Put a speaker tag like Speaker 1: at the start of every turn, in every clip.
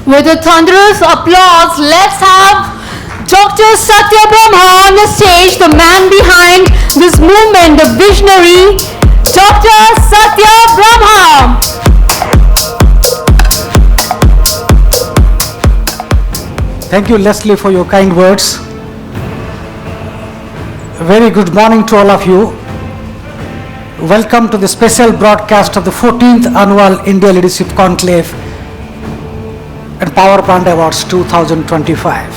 Speaker 1: With a thunderous applause, let's have Dr. Satya Brahma on the stage, the man behind this movement, the visionary, Dr. Satya Brahma.
Speaker 2: Thank you, Leslie, for your kind words. A very good morning to all of you. Welcome to the special broadcast of the 14th Annual India Leadership Conclave and Power Plant Awards 2025.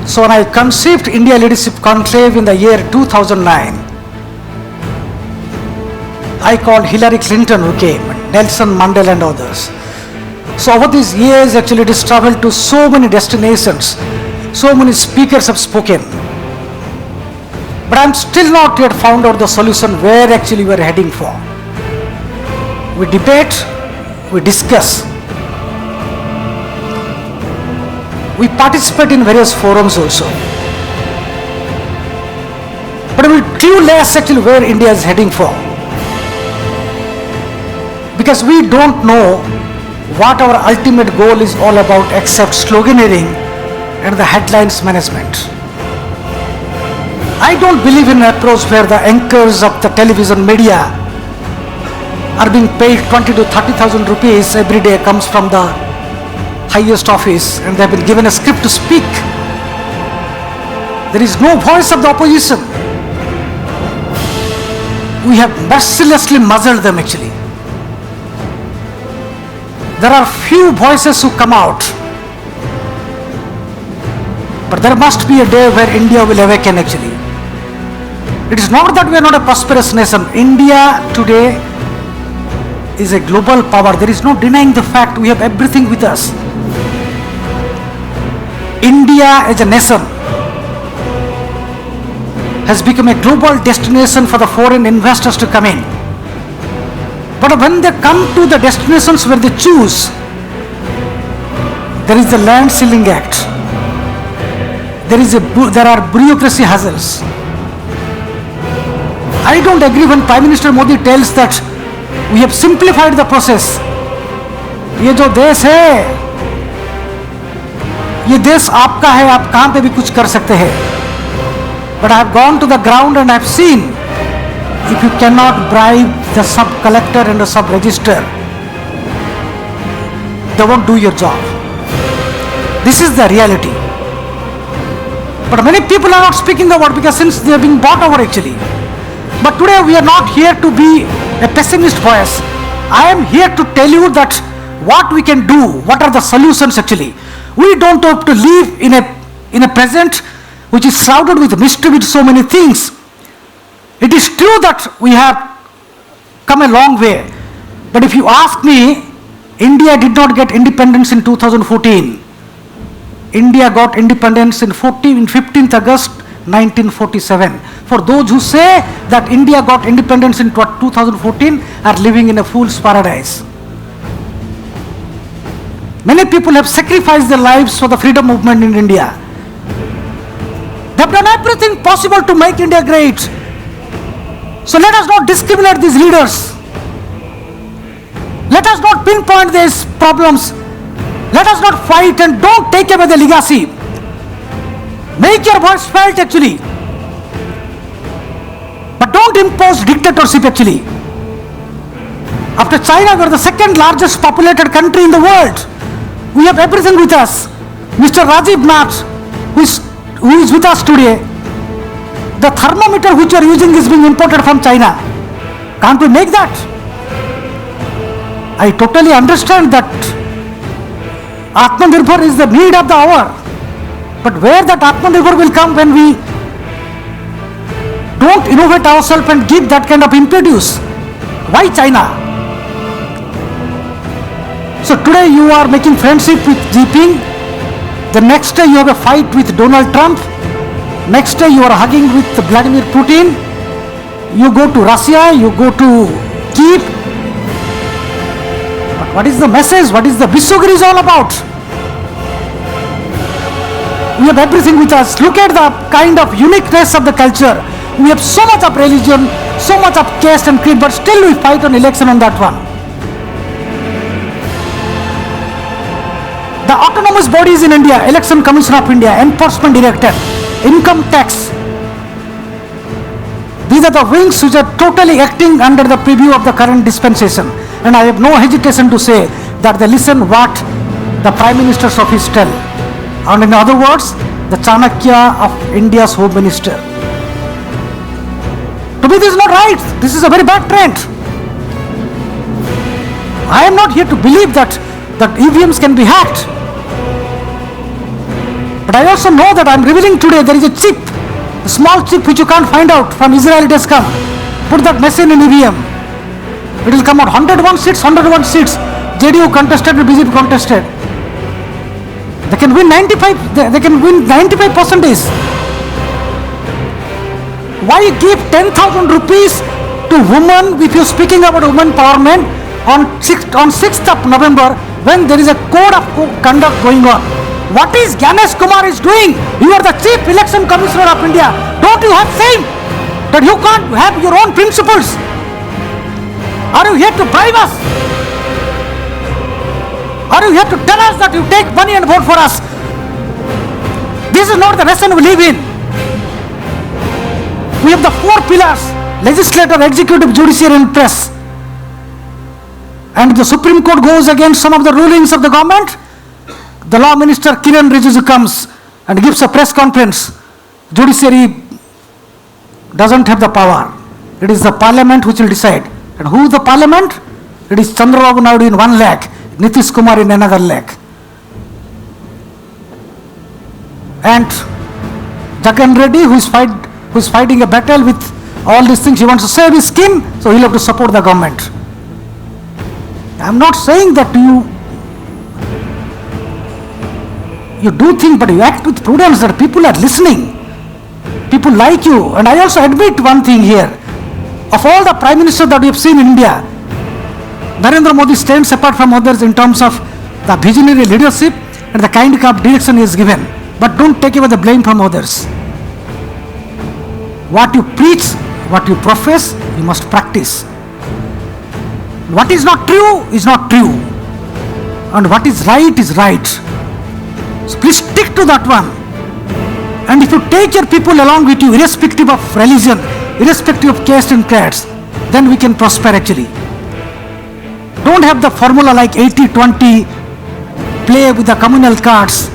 Speaker 2: So when I conceived India Leadership Conclave in the year 2009, I called Hillary Clinton who came, Nelson Mandela and others. So over these years actually it has traveled to so many destinations, so many speakers have spoken. But I'm still not yet found out the solution where actually we're heading for. We debate, we discuss. We participate in various forums also. But we clue less actually where India is heading for. Because we don't know what our ultimate goal is all about except sloganeering and the headlines management. I don't believe in an approach where the anchors of the television media are being paid 20 to 30,000 rupees every day comes from the highest office and they have been given a script to speak. There is no voice of the opposition. We have mercilessly muzzled them actually. There are few voices who come out. But there must be a day where India will awaken actually. It is not that we are not a prosperous nation. India today is a global power. There is no denying the fact we have everything with us. India as a nation has become a global destination for the foreign investors to come in. But when they come to the destinations where they choose, there is the Land Ceiling Act. There are bureaucracy hassles. I don't agree when Prime Minister Modi tells that we have simplified the process. ये जो देश है, ये देश आपका है, आप कहाँ पे भी कुछ कर सकते हैं. But I have gone to the ground and I have seen if you cannot bribe the sub-collector and the sub-register, they won't do your job. This is the reality. But many people are not speaking about because since they are being bought over actually. But today we are not here to be a pessimist voice. I am here to tell you that what we can do, what are the solutions actually. We don't have to live in a present which is shrouded with mystery with so many things. It is true that we have come a long way. But if you ask me, India did not get independence in 2014. India got independence in 15th August 1947. For those who say that India got independence in 2014 are living in a fool's paradise. Many people have sacrificed their lives for the freedom movement in India. They have done everything possible to make India great. So let us not discriminate these leaders. Let us not pinpoint these problems. Let us not fight and don't take away the legacy. Make your voice felt actually. But don't impose dictatorship actually. After China, we are the second largest populated country in the world. We have everything with us. Mr. Rajiv Nath, who is with us today, the thermometer which you are using is being imported from China. Can't we make that? I totally understand that Atmanirbhar is the need of the hour. But where that Atmanirbhar will come when we don't innovate ourselves and give that kind of impetus? Why China? So today you are making friendship with Xi Jinping. The next day you have a fight with Donald Trump. Next day you are hugging with Vladimir Putin. You go to Russia, you go to Kyiv. But what is the message? What is the Vishwagiri is all about? We have everything with us. Look at the kind of uniqueness of the culture. We have so much of religion, so much of caste and creed, but still we fight on election on that one. The autonomous bodies in India, Election Commission of India, Enforcement Directorate, Income Tax, these are the wings which are totally acting under the preview of the current dispensation. And I have no hesitation to say that they listen what the Prime Minister's office tell. And in other words, the Chanakya of India's Home Minister. To me, this is not right. This is a very bad trend. I am not here to believe that EVMs can be hacked. But I also know that I am revealing today there is a chip, a small chip which you can't find out. From Israel it has come. Put that machine in EVM. It will come out 101 seats, 101 seats. JDU contested and BJP contested. They can win 95, they can win 95%. Why give 10,000 rupees to women if you're speaking about women empowerment on 6th of November when there is a code of conduct going on? What is Ganesh Kumar is doing? You are the Chief Election Commissioner of India. Don't you have shame that you can't have your own principles? Are you here to bribe us? Are you here to tell us that you take money and vote for us? This is not the nation we live in. We have the 4 pillars: legislature, executive, judiciary and press. And the Supreme Court goes against some of the rulings of the government. The Law Minister Kiran Rijiju comes and gives a press conference. Judiciary doesn't have the power. It is the Parliament which will decide. And who is the Parliament? It is Chandrababu Naidu in one leg, Nitish Kumar in another leg. And Jagan Reddy, who is fighting a battle with all these things, he wants to save his skin, so he'll have to support the government. I'm not saying that you do things, but you act with prudence, that people are listening. People like you. And I also admit one thing here. Of all the Prime Ministers that we have seen in India, Narendra Modi stands apart from others in terms of the visionary leadership and the kind of direction he is given. But don't take away the blame from others. What you preach, what you profess, you must practice. What is not true is not true. And what is right is right. So please stick to that one. And if you take your people along with you, irrespective of religion, irrespective of caste and creeds, then we can prosper actually. Don't have the formula like 80-20, play with the communal cards,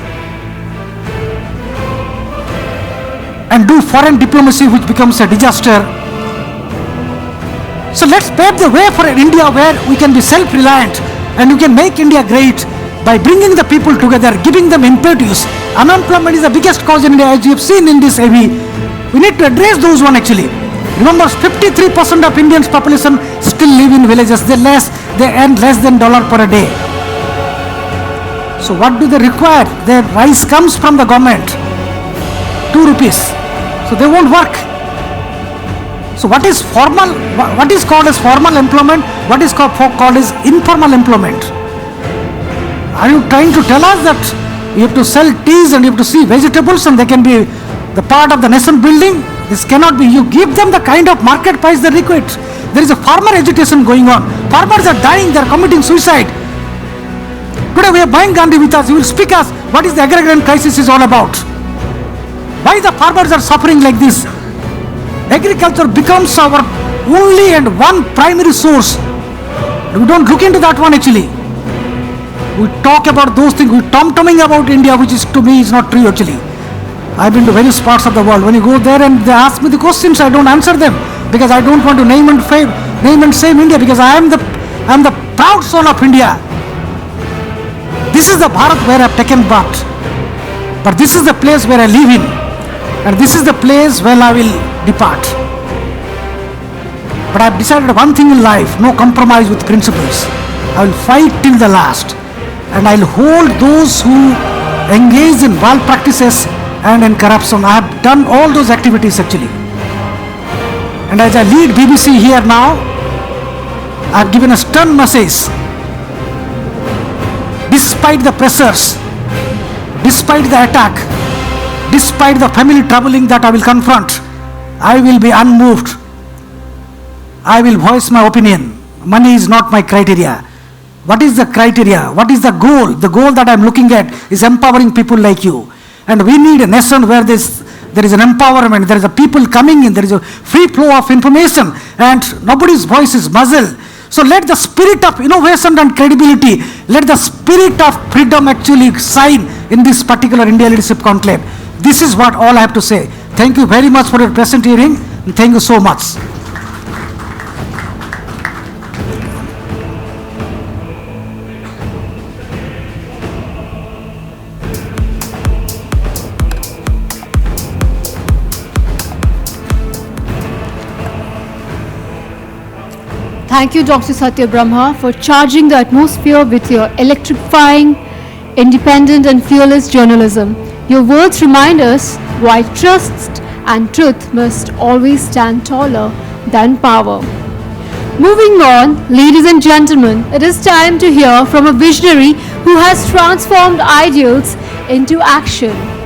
Speaker 2: and do foreign diplomacy which becomes a disaster. So let's pave the way for an India where we can be self-reliant and we can make India great by bringing the people together, giving them impetus. Unemployment is the biggest cause in India, as you have seen in this AV. We need to address those one actually. Remember, 53% of Indians' population still live in villages. They earn less than $1 per day. So what do they require? Their rice comes from the government, 2 rupees. So they won't work. So what is formal? What is called as formal employment? What is called as informal employment? Are you trying to tell us that you have to sell teas and you have to see vegetables and they can be the part of the nation building? This cannot be. You give them the kind of market price they require. There is a farmer agitation going on. Farmers are dying. They are committing suicide. Today we are buying Gandhi with us. He will speak us what is the agrarian crisis is all about. Why the farmers are suffering like this? Agriculture becomes our only and one primary source. We don't look into that one actually. We talk about those things. We tom-tomming about India, which is to me is not true actually. I've been to various parts of the world. When you go there and they ask me the questions, I don't answer them because I don't want to name and shame India, because I am the proud son of India. This is the Bharat where I've taken birth. But this is the place where I live in. And this is the place where I will depart. But I've decided one thing in life: no compromise with principles. I will fight till the last. And I'll hold those who engage in wild practices and in corruption. I have done all those activities actually. And as I lead BBC here now, I have given a stern message. Despite the pressures, despite the attack, despite the family troubling that I will confront, I will be unmoved. I will voice my opinion. Money is not my criteria. What is the criteria? What is the goal? The goal that I'm looking at is empowering people like you. And we need a nation where there is an empowerment, there is a people coming in, there is a free flow of information, and nobody's voice is muzzled. So let the spirit of innovation and credibility, let the spirit of freedom actually shine in this particular India Leadership Conclave. This is what all I have to say. Thank you very much for your present hearing, and thank you so much.
Speaker 1: Thank you, Dr. Satya Brahma, for charging the atmosphere with your electrifying, independent and fearless journalism. Your words remind us why trust and truth must always stand taller than power. Moving on, ladies and gentlemen, it is time to hear from a visionary who has transformed ideals into action.